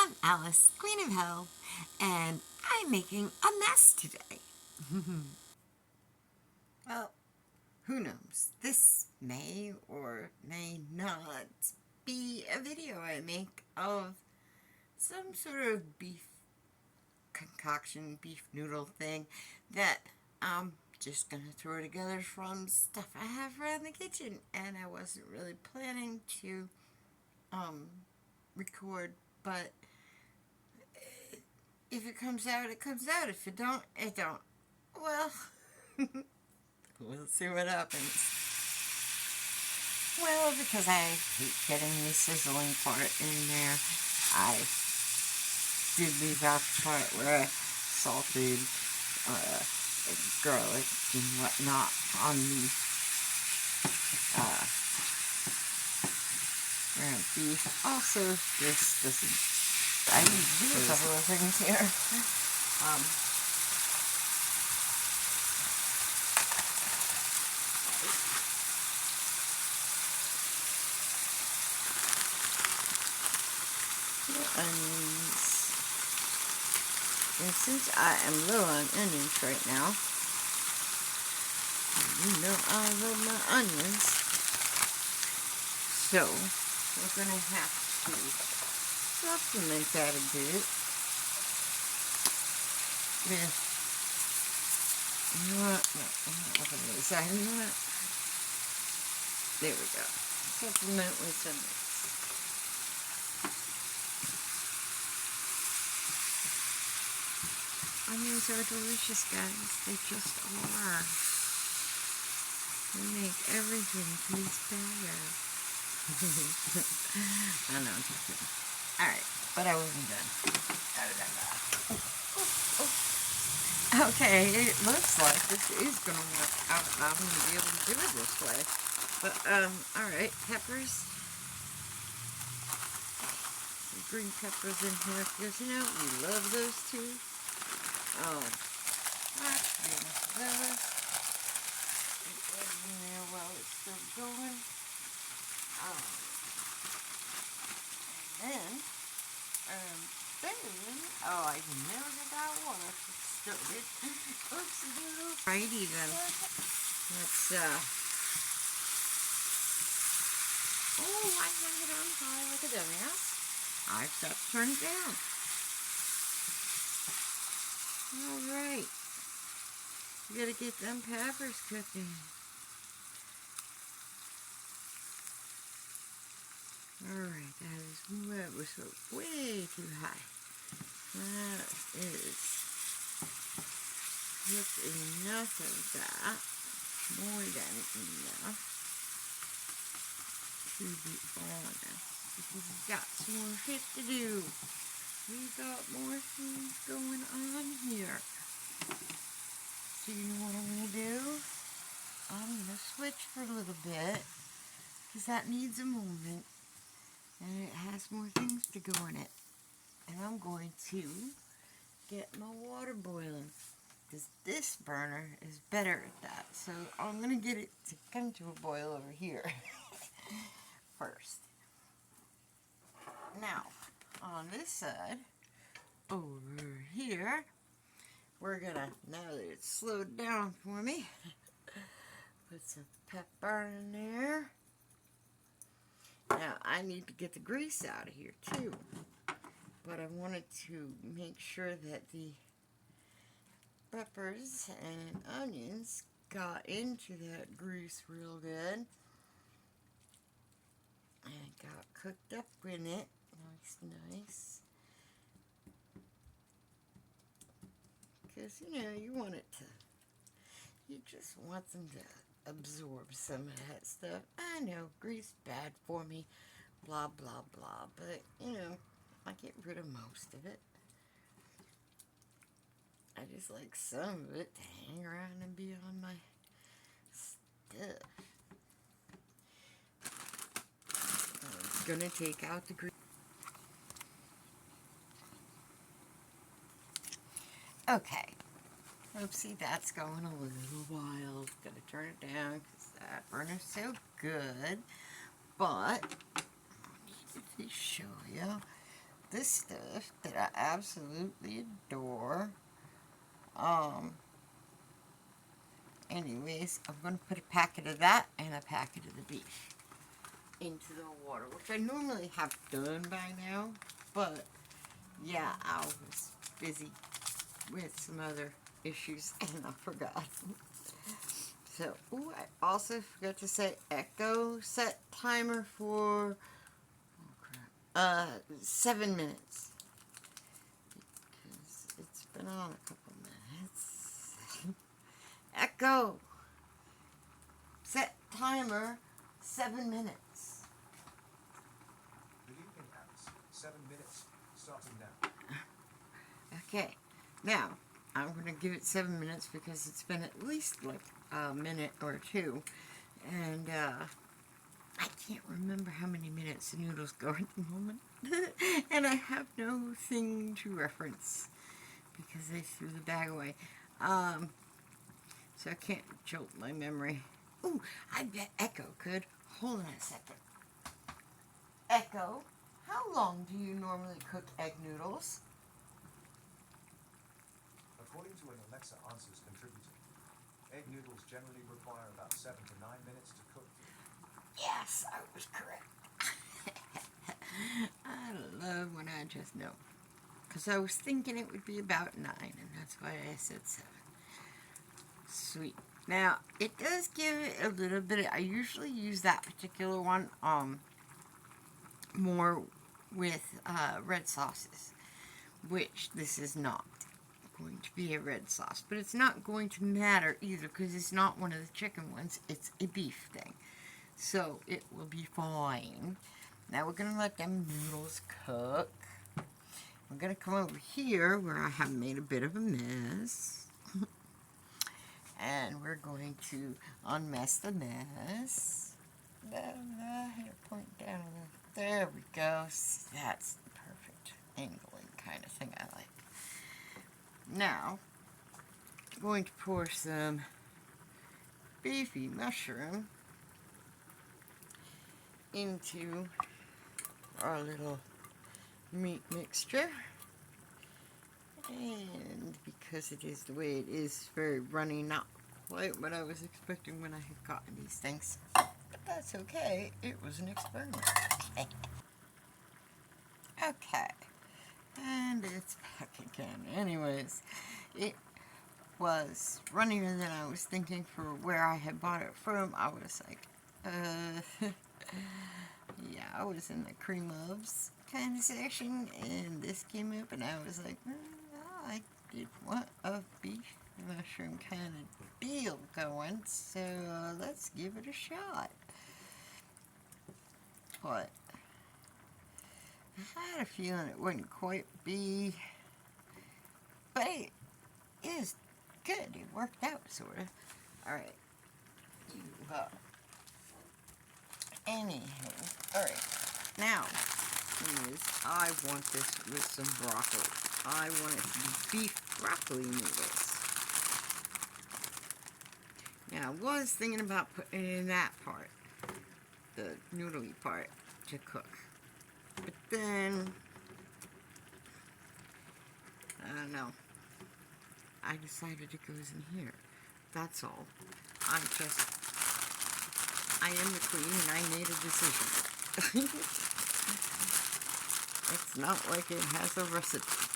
I'm Alice, Queen of Hell, and I'm making a mess today. Well, who knows? This may or may not be a video I make of some sort of beef concoction, beef noodle thing that I'm just gonna throw together from stuff I have around the kitchen, and I wasn't really planning to record, but if it comes out, it comes out. If it don't, it don't. Well, we'll see what happens. Well, because I hate getting the sizzling part in there, I did leave out the part where I salted garlic and whatnot on the ground beef. Also, this doesn't. I need to do a couple of things here. Onions. And since I am low on onions right now, you know I love my onions, so we're going to have to supplement that a bit with, you know what, no, I'm not looking at the side, you know what, there we go, supplement with some mix. Onions are delicious, guys. They just are. They make everything taste better. I know, I'm just kidding. Alright, but I wasn't done. Okay, it looks like this is going to work out. I'm going to be able to do it this way. But, alright, peppers. Some green peppers in here, because, you know, we love those too. Let's get those. Get that in there while it's still going. And then, oh, I never get that water started. Oopsie doodle. Righty then. Let's, oh, I have it on high like a dumbass. I've got to turn it down. Alright. You gotta get them peppers cooking. Alright, that was way too high. That is just enough of that. More than enough to be honest. Because we've got some more shit to do. We've got more things going on here. So you know what I'm going to do? I'm going to switch for a little bit. Because that needs a moment. And it has more things to go in it. And I'm going to get my water boiling. Because this burner is better at that. So I'm going to get it to come to a boil over here. First. Now, on this side, over here, we're going to, now that it's slowed down for me, put some pepper in there. Now, I need to get the grease out of here, too. But I wanted to make sure that the peppers and onions got into that grease real good. And got cooked up in it. Nice. Because, you know, you want it to, you just want them to absorb some of that stuff. I know, grease bad for me, blah, blah, blah. But, you know, I get rid of most of it. I just like some of it to hang around and be on my stuff. I'm going to take out the grease. Okay. Oopsie, that's going a little wild. Gonna turn it down because that burner's so good. But, let me show you. this stuff that I absolutely adore. Anyways, I'm going to put a packet of that and a packet of the beef into the water, which I normally have done by now, but yeah, I was busy with some other issues and I forgot. So, ooh, I also forgot to say echo set timer for 7 minutes, because it's been on a couple minutes. Echo set timer 7 minutes. Good evening, Alice. 7 minutes, starting now. Okay, now I'm going to give it 7 minutes because it's been at least like a minute or two, and I can't remember how many minutes the noodles go at the moment, and I have no thing to reference because they threw the bag away, so I can't jolt my memory. Ooh, I bet Echo could. Hold on a second. Echo, how long do you normally cook egg noodles? According to an Alexa Answers contributor, egg noodles generally require about 7 to 9 minutes to cook. Yes, I was correct. I love when I just know. Because I was thinking it would be about 9, and that's why I said 7. Sweet. Now, it does give it a little bit, I usually use that particular one more with red sauces, which this is not going to be a red sauce. But it's not going to matter either, because it's not one of the chicken ones, it's a beef thing. So, it will be fine. Now we're going to let them noodles cook. I'm going to come over here where I have made a bit of a mess. And we're going to unmess the mess. Here, point down. There we go. That's the perfect angling kind of thing I like. Now, I'm going to pour some beefy mushroom into our little meat mixture. And because it is the way it is, very runny, not quite what I was expecting when I had gotten these things. But that's okay, it was an experiment. Okay, and it's back again. Anyways, it was runnier than I was thinking for where I had bought it from. I was like, yeah, I was in the cream loves kind of section, and this came up, and I was like, I did want a beef mushroom kind of deal going, so let's give it a shot. But I had a feeling it wouldn't quite be, but it is good. It worked out, sort of. Alright. Anywho. Alright. Now, I want this with some broccoli. I want it to be beef broccoli noodles. Now, I was thinking about putting it in that part, the noodly part, to cook. But then, I don't know. I decided it goes in here. That's all. I am the queen and I made a decision. It's not like it has a recipe.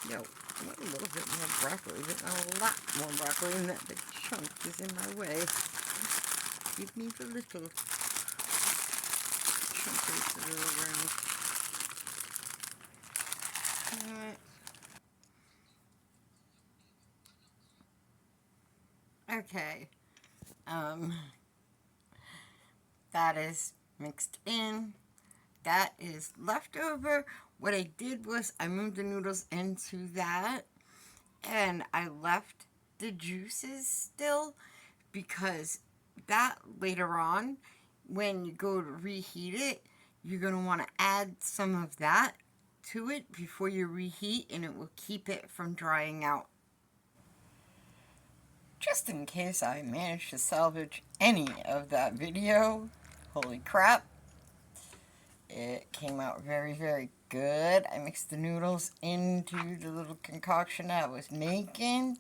No, I want a little bit more broccoli, but a lot more broccoli, and that big chunk is in my way. Give me the little chunks that are around. Alright. Okay. That is mixed in. That is leftover. What I did was I moved the noodles into that, and I left the juices still, because that later on, when you go to reheat it, you're going to want to add some of that to it before you reheat, and it will keep it from drying out. Just in case I managed to salvage any of that video, holy crap, It came out very, very good. I mixed the noodles into the little concoction I was making.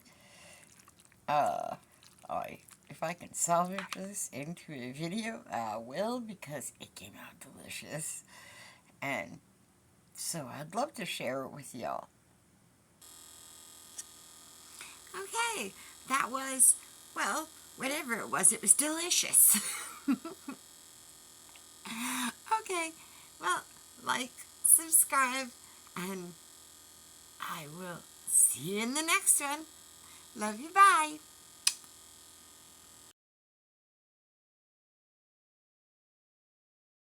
If I can salvage this into a video, I will, because it came out delicious. And so I'd love to share it with y'all. Okay, that was, well, whatever it was delicious. Okay, well, like, subscribe, and I will see you in the next one. Love you, bye.